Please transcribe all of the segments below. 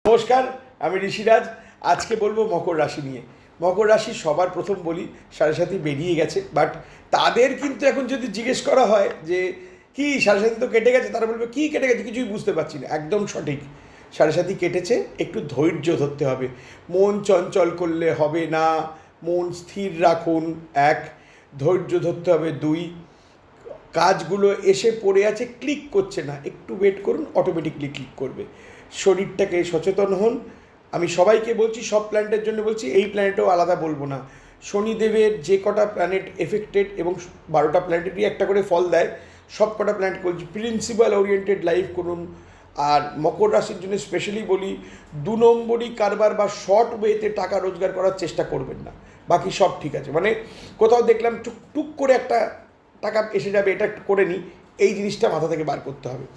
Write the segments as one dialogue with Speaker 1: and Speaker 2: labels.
Speaker 1: নমস্কার, আমি ঋষিরাজ। আজকে বলবো মকর রাশি নিয়ে। মকর রাশি সবার প্রথম বলি সাড়ে সাথী বেরিয়ে গেছে, বাট তাদের কিন্তু এখন যদি জিজ্ঞেস করা হয় যে কি সাড়ে সাথী তো কেটে গেছে, তারা বলবে কি কেটে গেছে, কিছুই বুঝতে পারছি না। একদম সঠিক, সাড়ে সাথী কেটেছে, একটু ধৈর্য ধরতে হবে। মন চঞ্চল করলে হবে না, মন স্থির রাখুন এক, ধৈর্য ধরতে হবে দুই, কাজগুলো এসে পড়ে আছে, ক্লিক করছে না, একটু ওয়েট করুন, অটোমেটিকলি ক্লিক করবে। শরীরটাকে সচেতন হন। আমি সবাইকে বলছি, সব প্ল্যানেটের জন্য বলছি, এই প্ল্যানেটেও আলাদা বলবো না। শনিদেবের যে কটা প্ল্যানেট এফেক্টেড, এবং 12টা প্ল্যানেটেরই একটা করে ফল দেয়, সব কটা প্ল্যানেট বলছি প্রিন্সিপাল ওরিয়েন্টেড লাইফ করুন। আর মকর রাশির জন্য স্পেশালি বলি, 2 নম্বরই কারবার বা শর্ট ওয়েতে টাকা রোজগার করার চেষ্টা করবেন না। বাকি সব ঠিক আছে, মানে কোথাও দেখলাম টুক করে একটা টাকা এসে যাবে, এটা একটু করে নিই, এই জিনিসটা মাথা থেকে বার করতে হবে।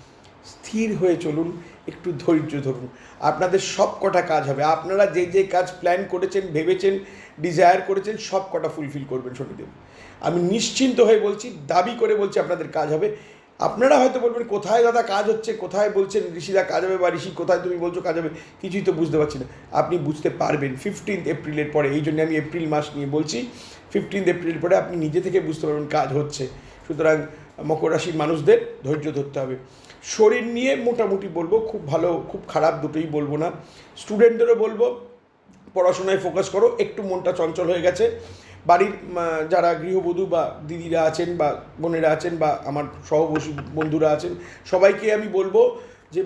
Speaker 1: স্থির হয়ে চলুন, একটু ধৈর্য ধরুন, আপনাদের সব কটা কাজ হবে। আপনারা যে যে কাজ প্ল্যান করেছেন, ভেবেছেন, ডিজায়ার করেছেন, সব কটা ফুলফিল করবেন শনিদেব। আমি নিশ্চিন্ত হয়ে বলছি, দাবি করে বলছি, আপনাদের কাজ হবে। আপনারা হয়তো বলবেন কোথায় দাদা কাজ হচ্ছে, কোথায় বলছেন ঋষিদা কাজ হবে, বা ঋষি কোথায় তুমি বলছো কাজ হবে, কিছুই তো বুঝতে পারছি না। আপনি বুঝতে পারবেন 15 এপ্রিলের পরে, এই জন্য আমি এপ্রিল মাস নিয়ে বলছি। 15 এপ্রিল পরে আপনি নিজে থেকে বুঝতে পারবেন কাজ হচ্ছে। সুতরাং মকর রাশির মানুষদের ধৈর্য ধরতে হবে। শরীর নিয়ে মোটামুটি বলবো, খুব ভালো খুব খারাপ দুটোই বলবো না। স্টুডেন্টদেরও বলবো পড়াশোনায় ফোকাস করো, একটু মনটা চঞ্চল হয়ে গেছে। বাড়ির যারা গৃহবধূ বা দিদিরা আছেন বা বোনেরা আছেন বা আমার সহবর্তী বন্ধুরা আছেন, সবাইকে আমি বলবো যে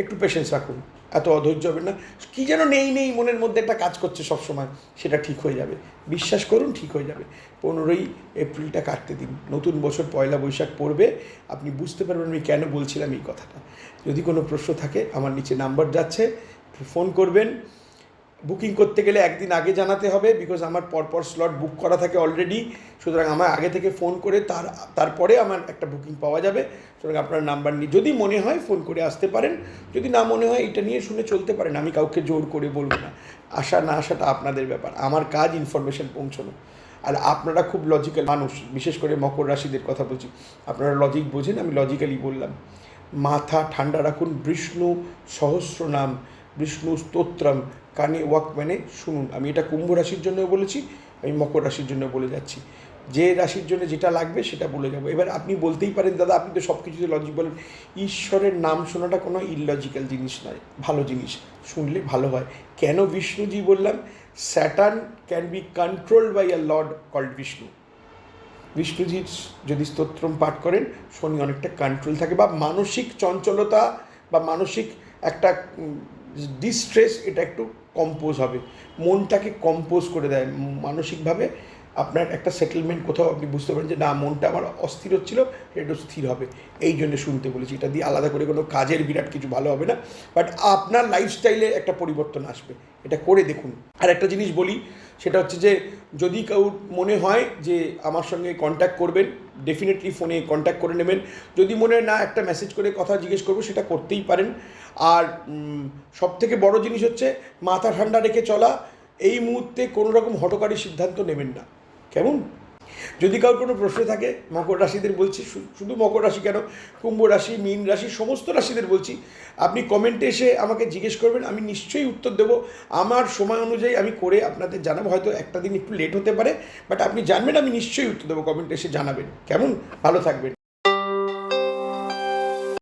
Speaker 1: একটু পেশেন্স রাখুন, এত অধৈর্য হবেন না। কী যেন নেই নেই মনের মধ্যে একটা কাজ করছে সবসময়, সেটা ঠিক হয়ে যাবে, বিশ্বাস করুন ঠিক হয়ে যাবে। 15ই এপ্রিলটা কাটতে দিন, নতুন বছর পয়লা বৈশাখ পড়বে, আপনি বুঝতে পারবেন আমি কেন বলছিলাম এই কথাটা। যদি কোনো প্রশ্ন থাকে, আমার নিচে নাম্বার যাচ্ছে, ফোন করবেন। বুকিং করতে গেলে একদিন আগে জানাতে হবে, বিকজ আমার পরপর স্লট বুক করা থাকে অলরেডি। সুতরাং আমার আগে থেকে ফোন করে তারপরে আমার একটা বুকিং পাওয়া যাবে। সুতরাং আপনার নাম্বার নিয়ে যদি মনে হয় ফোন করে আসতে পারেন, যদি না মনে হয় এটা নিয়ে শুনে চলতে পারেন। আমি কাউকে জোর করে বলবো না, আসা না আসাটা আপনাদের ব্যাপার, আমার কাজ ইনফরমেশন পৌঁছানো। আর আপনারা খুব লজিক্যাল মানুষ, বিশেষ করে মকর রাশিদের কথা বলছি, আপনারা লজিক বোঝেন, আমি লজিক্যালি বললাম। মাথা ঠান্ডা রাখুন, বিষ্ণু সহস্রনাম, বিষ্ণু স্তোত্রম কানে ওয়াকম্যানে শুনুন। আমি এটা কুম্ভ রাশির জন্য বলেছি, আমি মকর রাশির জন্য বলে যাচ্ছি। যে রাশির জন্য যেটা লাগবে সেটা বলে যাবো। এবার আপনি বলতেই পারেন দাদা আপনি তো সব কিছুতে লজিক বলেন। ঈশ্বরের নাম শোনাটা কোনো ইললজিক্যাল জিনিস নয়, ভালো জিনিস, শুনলে ভালো হয়। কেন বিষ্ণুজি বললাম? Saturn can be controlled by a lord called Vishnu. বিষ্ণুজির যদি স্তোত্রম পাঠ করেন, শনি অনেকটা কন্ট্রোল থাকে, বা মানসিক চঞ্চলতা বা মানসিক একটা ডিস্ট্রেস, এটা একটু কম্পোজ হবে, মনটাকে কম্পোজ করে দেয় মানসিকভাবে। আপনার একটা সেটেলমেন্ট কোথাও আপনি বুঝতে পারেন যে না, মনটা আমার অস্থির হচ্ছিল, সেটা একটু স্থির হবে। এই জন্য শুনতে বলেছি, এটা দিয়ে আলাদা করে কোনো কাজের বিরাট কিছু ভালো হবে না, বাট আপনার লাইফস্টাইলে একটা পরিবর্তন আসবে, এটা করে দেখুন। আর একটা জিনিস বলি, সেটা হচ্ছে যে যদি কারোর মনে হয় যে আমার সঙ্গে কন্ট্যাক্ট করবেন, ডেফিনেটলি ফোনে কন্ট্যাক্ট করে নেবেন। যদি মনে হয় না একটা মেসেজ করে কথা জিজ্ঞেস করবো, সেটা করতেই পারেন। আর সবথেকে বড় জিনিস হচ্ছে মাথা ঠান্ডা রেখে চলা। এই মুহূর্তে কোনো রকম হঠকারী সিদ্ধান্ত নেবেন না, কেমন? যদি কারোর কোনো প্রশ্ন থাকে, মকর রাশিদের বলছি, শুধু মকর রাশি কেন, কুম্ভ রাশি, মীন রাশি, সমস্ত রাশিদের বলছি, আপনি কমেন্টে এসে আমাকে জিজ্ঞেস করবেন, আমি নিশ্চয়ই উত্তর দেবো। আমার সময় অনুযায়ী আমি করে আপনাদের জানাবো, হয়তো একটা দিন একটু লেট হতে পারে, বাট আপনি জানবেন আমি নিশ্চয়ই উত্তর দেবো। কমেন্টে এসে জানাবেন, কেমন? ভালো থাকবেন।